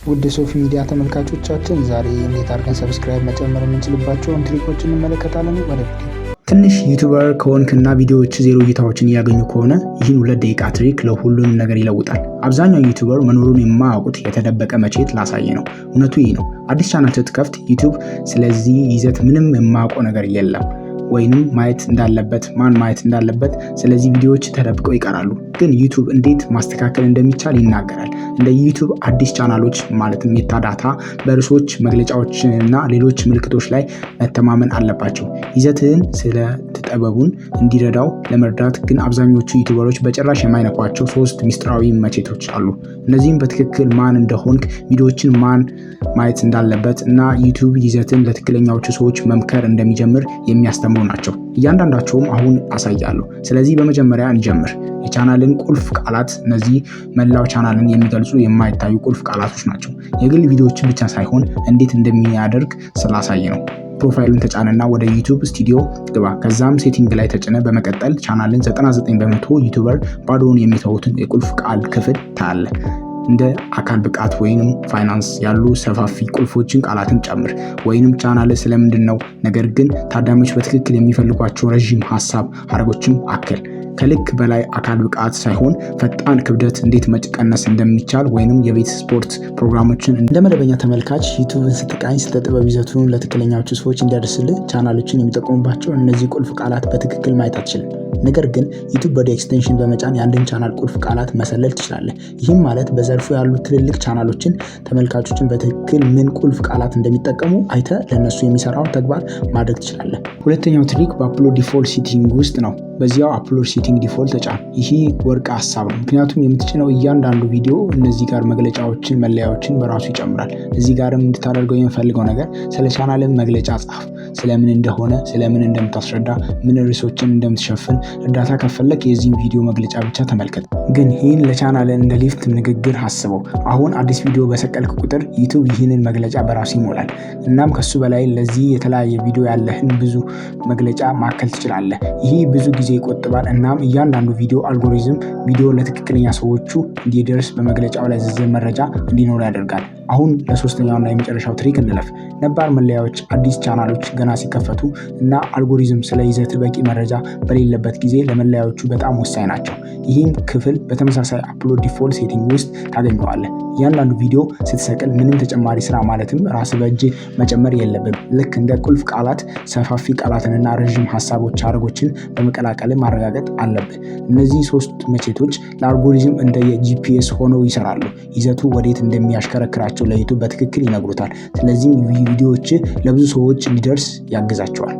ውድ ሶፊ ሚዲያ ተመልካቾቻችን ዛሬ እንዴት አድርገን ሰብስክራይብ መጨመር የምንችልባቸውን ትሪኮችን እንመለከታለን። ወደ ቪዲዮ። ትንሽ ዩቲዩበር ከሆንክና ቪዲዮዎች 0 እይታዎችን እያገኙ ከሆነ ይህን 2 ደቂቃ ትሪክ ለሁሉንም ነገር ይለውጣል። አብዛኛው ዩቲዩበር መኖሩን የማያውቁት የተደበቀ መቼት ላሳየ ነው። እውነቱ ይህ ነው። አዲስ ቻናል ስትከፍት ዩቲዩብ ስለዚህ ይዘት ምንም የማያውቀው ነገር የለም ወይንም ማየት እንዳለበት ማን ማየት እንዳለበት ስለዚህ ቪዲዮዎች ተደብቀው ይቀራሉ። ግን ዩቲዩብ እንዴት ማስተካከል እንደሚቻል ይናገራል። እንደ ዩቲዩብ አዲስ ቻናሎች ማለትም ሜታዳታ በርዕሶች መግለጫዎችና ሌሎች ምልክቶች ላይ መተማመን አለባቸው። ይዘትህን ስለተጠበቡን እንዲረዳው ለመርዳት ግን አብዛኞቹ ዩቲዩበሮች በጭራሽ የማይነኳቸው 3 ሚስጥራዊ መቼቶች አሉ። እነዚህም በትክክል ማን እንደሆንክ፣ ቪዲዮዎችን ማን ማየት እንዳለበት እና ዩቲዩብ ይዘትን ለትክክለኛዎቹ ሰዎች መምከር እንደሚጀምር የሚያስተምሩ ናቸው። እያንዳንዳቸውም አሁን አሳያለሁ። ስለዚህ በመጀመሪያ እንጀምር። የቻናልን ቁልፍ ቃላት። እነዚህ መላው ቻናልን የሚገልጹ የማይታዩ ቁልፍ ቃላቶች ናቸው። የግል ቪዲዮዎችን ብቻ ሳይሆን እንዴት እንደሚያደርግ ስላሳየ ነው። ፕሮፋይሉን ተጫነና ወደ ዩቲዩብ ስቱዲዮ ግባ። ከዛም ሴቲንግ ላይ ተጭነ በመቀጠል ቻናልን 99% ዩቲዩበር ባዶውን የሚተውትን የቁልፍ ቃል ክፍል ታያለ። እንደ አካል ብቃት ወይንም ፋይናንስ ያሉ ሰፋፊ ቁልፎችን ቃላትን ጨምር። ወይንም ቻናል ስለምንድን ነው ነገር ግን ታዳሚዎች በትክክል የሚፈልጓቸው ረዥም ሀሳብ ሐረጎችን አክል። ከልክ በላይ አካል ብቃት ሳይሆን ፈጣን ክብደት እንዴት መቀነስ እንደሚቻል ወይንም የቤት ስፖርት ፕሮግራሞችን። እንደ መደበኛ ተመልካች ዩቲዩብን ስትቃኝ ስለ ጥበብ ይዘቱን ለትክክለኛዎቹ ሰዎች እንዲያደርስልህ ቻናሎችን የሚጠቀሙባቸው እነዚህ ቁልፍ ቃላት በትክክል ማየት አትችልም። ነገር ግን ዩቲዩብ ወደ ኤክስቴንሽን በመጫን የአንድን ቻናል ቁልፍ ቃላት መሰለል ትችላለህ። ይህም ማለት በዘርፉ ያሉ ትልልቅ ቻናሎችን ተመልካቾችን በትክክል ምን ቁልፍ ቃላት እንደሚጠቀሙ አይተ ለነሱ የሚሰራውን ተግባር ማድረግ ትችላለህ። ሁለተኛው ትሪክ በአፕሎድ ዲፎልት ሴቲንግ ውስጥ ነው። በዚያው አፕሎድ ሴቲንግ ዲፎልት ተጫን። ይህ ወርቅ ሀሳብ ነው። ምክንያቱም የምትጭነው እያንዳንዱ ቪዲዮ እነዚህ ጋር መግለጫዎችን፣ መለያዎችን በራሱ ይጨምራል። እዚህ ጋርም እንድታደርገው የምፈልገው ነገር ስለ ቻናልን መግለጫ ጻፍ። ስለምን እንደሆነ፣ ስለምን እንደምታስረዳ፣ ምን ርዕሶችን እንደምትሸፍን። እርዳታ ከፈለክ የዚህን ቪዲዮ መግለጫ ብቻ ተመልከት። ግን ይህን ለቻናልን እንደ ሊፍት ንግግር አስበው። አሁን አዲስ ቪዲዮ በሰቀልክ ቁጥር ዩቲዩብ ይህንን መግለጫ በራሱ ይሞላል። እናም ከሱ በላይ ለዚህ የተለያየ ቪዲዮ ያለህን ብዙ መግለጫ ማከል ትችላለህ። ይህ ብዙ ጊዜ ይቆጥባል። እናም እያንዳንዱ ቪዲዮ አልጎሪዝም ቪዲዮ ለትክክለኛ ሰዎቹ እንዲደርስ በመግለጫው ላይ ዝርዝር መረጃ እንዲኖር ያደርጋል። አሁን ለሶስተኛውና የመጨረሻው ትሪክ እንለፍ። ነባር መለያዎች አዲስ ቻናሎች ገና ሲከፈቱ እና አልጎሪዝም ስለ ይዘት በቂ መረጃ በሌለበት ጊዜ ለመለያዎቹ በጣም ወሳኝ ናቸው። ይህን ክፍል በተመሳሳይ አፕሎድ ዲፎልት ሴቲንግ ውስጥ ታገኘዋለህ። እያንዳንዱ ቪዲዮ ስትሰቅል ምንም ተጨማሪ ስራ ማለትም ራስ በእጅ መጨመር የለብም። ልክ እንደ ቁልፍ ቃላት ሰፋፊ ቃላትንና ረዥም ሀሳቦች ሐረጎችን በመቀላቀል ማረጋገጥ አለብህ። እነዚህ 3 መቼቶች ለአልጎሪዝም እንደ የጂፒኤስ ሆነው ይሰራሉ። ይዘቱ ወዴት እንደሚያሽከረክራቸው ለዩቲዩብ በትክክል ይነግሩታል። ስለዚህም ቪዲዮዎች ለብዙ ሰዎች እንዲደርስ ያግዛቸዋል።